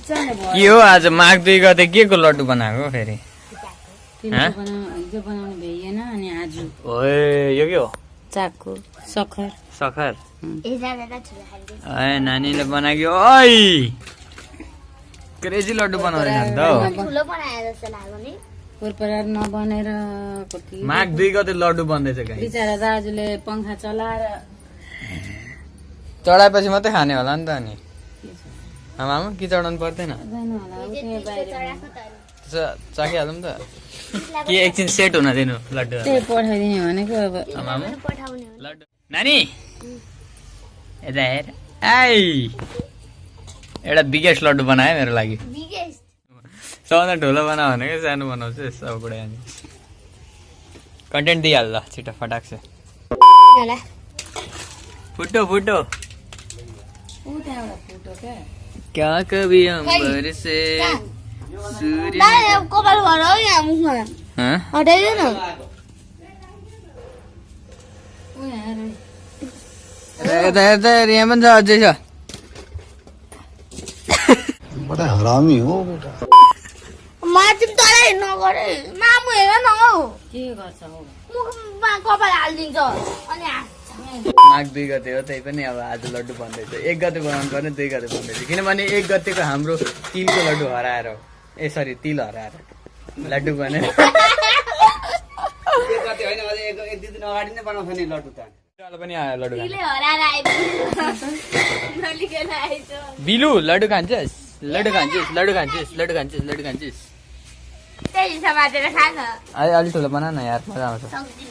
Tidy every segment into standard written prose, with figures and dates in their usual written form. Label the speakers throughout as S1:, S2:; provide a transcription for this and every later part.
S1: के हो आज माघ 2 गते के को लड्डु बनाएको फेरि
S2: हिजो बनाउनु भएन अनि आज
S1: ओए यो के हो
S2: चाकु सखर
S1: सखर ए नानीले बनायो ओइ क्रेजी लड्डु बनाउँदैन त
S3: ठुलो बनाए जस्तो लाग्यो नि
S2: पुरपरार नबनेर कति
S1: माघ 2 गते लड्डु बन्दैछ गाइस
S2: बिचारा दाजुले पंखा चलाएर
S1: चढाएपछि मात्रै खाने होला नि त अनि आमा कि चढाउनु पर्दैन
S2: जानु होला उतै बाहिर
S1: चाखिहालौँ त के एकछिन सेट हुन दिनु लड्डु
S2: त्यही पठाइदिने भनेको अब
S1: आमा
S3: पठाउने हो
S1: लड्डु नानी यता हेर आइ एउटा बिगेस्ट लड्डु बनायो मेरो लागि
S3: बिगेस्ट
S1: सबभन्दा ठुलो बनाऊ भनेको सानो बनाउँछु सब कुरा अनि कन्टेन्ट दिइहाल ल छिटो फटाक से
S3: होला
S1: फुटो फुटो
S2: ऊ त्यहाँबाट फोटो
S1: क्या कभी अंबर से सूर्य
S3: दाइ कपाल भर हो यहाँ मुखमा
S1: हाँ
S3: हटाइदियो न
S2: ऊ यहाँ
S1: यता यता यहाँ पनि छ अझै छ
S4: बड़ा हरामी हो बेटा
S3: माथि तलै नगरे मामु हेर न हौ
S2: के गर्छ हौ
S3: मुखमा कपाल हालिदिन्छ अनि
S1: माघ 2 गते हो त्यही पनि अब आज लड्डु बन्दैछ 1 गते बनाउनु पर्ने 2 गते बन्दैछ किनभने 1 गतेको हाम्रो तिलको लड्डु हराएर हो ए सरी तिल हराएर लड्डु बने
S5: 1 गते होइन अझै एक दुई दिन अगाडि नै बनाउँछ नि लड्डु त
S1: पनि आयो लड्डु खान
S3: तिले हराएर आइपुग्यो नलिकन आइछ
S1: बिलु लड्डु खान्छस् लड्डु खान्छस् लड्डु खान्छस् लड्डु खान्छस् लड्डु खान्छस्
S3: त्यही समातेर खा न
S1: अलि ठुलो बना न यार मजा आउँछ
S3: सक्दिन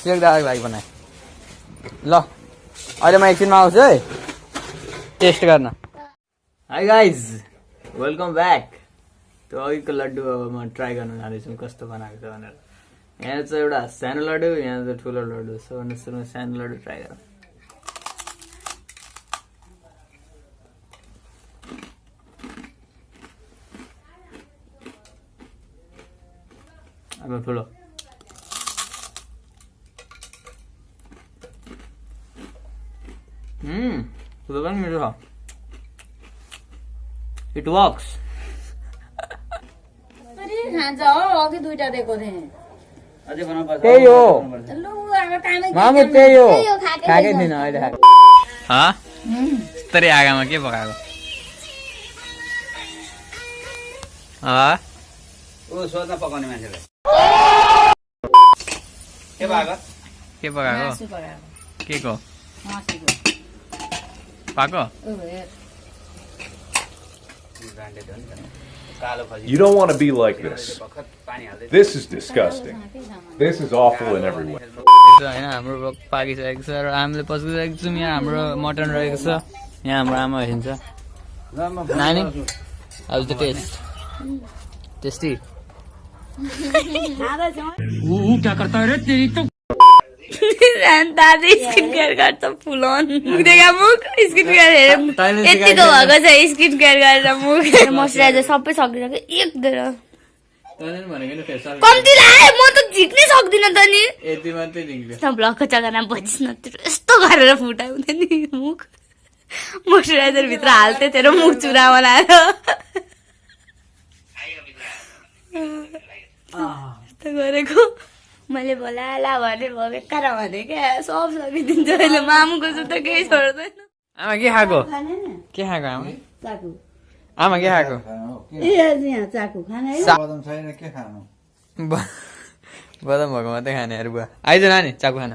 S1: सेक दादाको लागि बनाए ल अहिले म एकछिनमा आउँछु है टेस्ट गर्न हाई गाइज वेलकम ब्याक त्यो अघिको लड्डु अब म ट्राई गर्न जाँदैछु कस्तो बनाएको छ भनेर यहाँ चाहिँ एउटा सानो लड्डु यहाँ चाहिँ ठुलो लड्डु छ सुरुमा सानो लड्डु ट्राई गरौँ अब ठुलो ठुलो पनि मिठो छ इट वर्क्स
S2: खान्छ हो अघि दुईटा दिएको थिएँ
S5: अझै बनाउनु पर्छ
S1: त्यही हो
S2: लु अब कामै
S1: मामु त्यही हो
S3: खाएकै
S1: खाएकै थिएन अहिले खाएको यस्तरी आगामा के पकाएको
S5: ओ सोध्न पकाउने मान्छेलाई के भएको
S1: के पकाएको
S2: मासु पकाएको
S1: के को
S2: मासुको
S1: पाको
S2: ऊ हेर
S5: ब्रान्डेड हो नि त कालो खसी
S6: You don't want to be like this.
S5: भर्खर पानी हाल्दै
S6: This is disgusting. This is awful in every way.
S1: होइन हाम्रो पाकिसकेको छ र हामीले पस्किसकेको छौँ यहाँ हाम्रो मटन रहेको छ यहाँ हाम्रो आमा हेर्छ नानी हाउ द टेस्ट टेस्टी
S3: दादा स्किन केयर गर्छ फुल अन देखा मुख स्किन केयर हेर यतिको भएको छ स्किन केयर गरेर मुख मोइस्चराइजर सबै सकिसक्यो एक दिएर कम्ती लाए म त झिक्नै सक्दिनँ त नि
S1: यति मात्रै दिन्छ
S3: ब्लकको जग्गामा बचिस न यस्तो गरेर फुटाउँथ्यो नि मुख मोइस्चराइजर भित्र हाल्थ्यो तेरो मुख चुरा बनाएर यस्तो गरेको मैले बोलाला भने बेकार भने क्या सब सकिदिन्छ अहिले मामुको त केही छोड्दैन
S1: आमा के खाएको के खाएको आमा
S2: चाकु
S1: आमा के खाएको
S2: ए यहाँ चाकु खाने है
S4: बदम छैन के खानु
S1: बदाम भएको मात्रै खानेहरू बुवा आइज नानी चाकु खान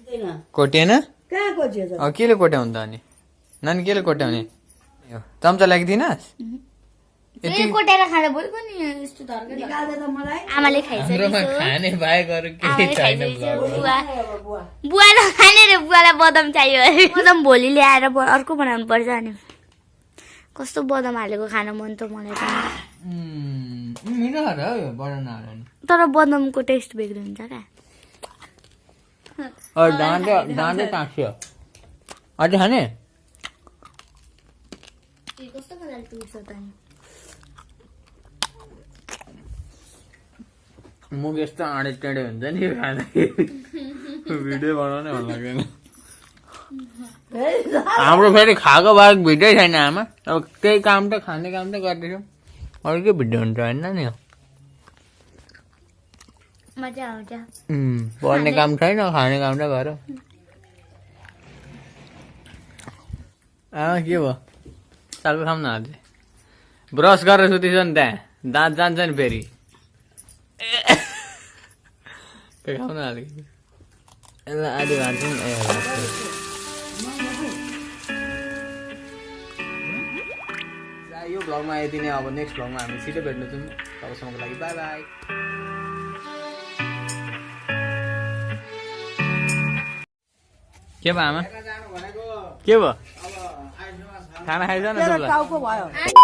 S2: दिँदैन
S1: कोटिएन
S2: कहाँ खोज्यो त
S1: केले कोट्याउनु त अनि नानी केले कोट्याउने चम्चा ल्याइदिनुहोस्
S3: कोटेर खाँदा बोल्को नि यस्तो धर्कै
S2: निकाल्दै त मलाई
S3: आमाले खाइसकेको
S1: खाने बाहेक अरू केही छैन
S3: बुवा नखाने रे बुवालाई बदाम चाहियो अरे बदाम भोलि ल्याएर अर्को बनाउनु पर्छ अनि कस्तो बदाम हालेको खान मन त मलाई त
S1: मिठो हो र बनाउनु हाल्यो
S3: तर बदामको टेस्ट बेग्लै हुन्छ क्या
S1: डाँडै टाँस्यो अझै खाने
S3: कस्तो खालको पिर्छ त नि
S1: मुख यस्तो आँडे टेढे हुन्छ नि खाँदाखेरि भिडियो बनाउने भन्नु लाग्दैन हाम्रो फेरि खाएको बाहेक भिडियो छैन आमा अब त्यही काम त खाने काम त गर्दैछौँ अरू के भिडियो हुन्छ होइन नि
S3: मजा आउँछ
S1: पढ्ने काम छैन खाने काम त गर के भयो चालको खाऊँ न अझै ब्रस गरेर सुतिस नि त्यहाँ दाँत जान्छ नि फेरि खाउँ न अलिकति यसलाई आधी भाँच्छु नि यो भ्लगमा यति नै अब नेक्स्ट भ्लगमा हामी छिटो भेट्नु छौँ तबसम्मको लागि बाई बाई के भयो आमा के भयो खाना खाइज न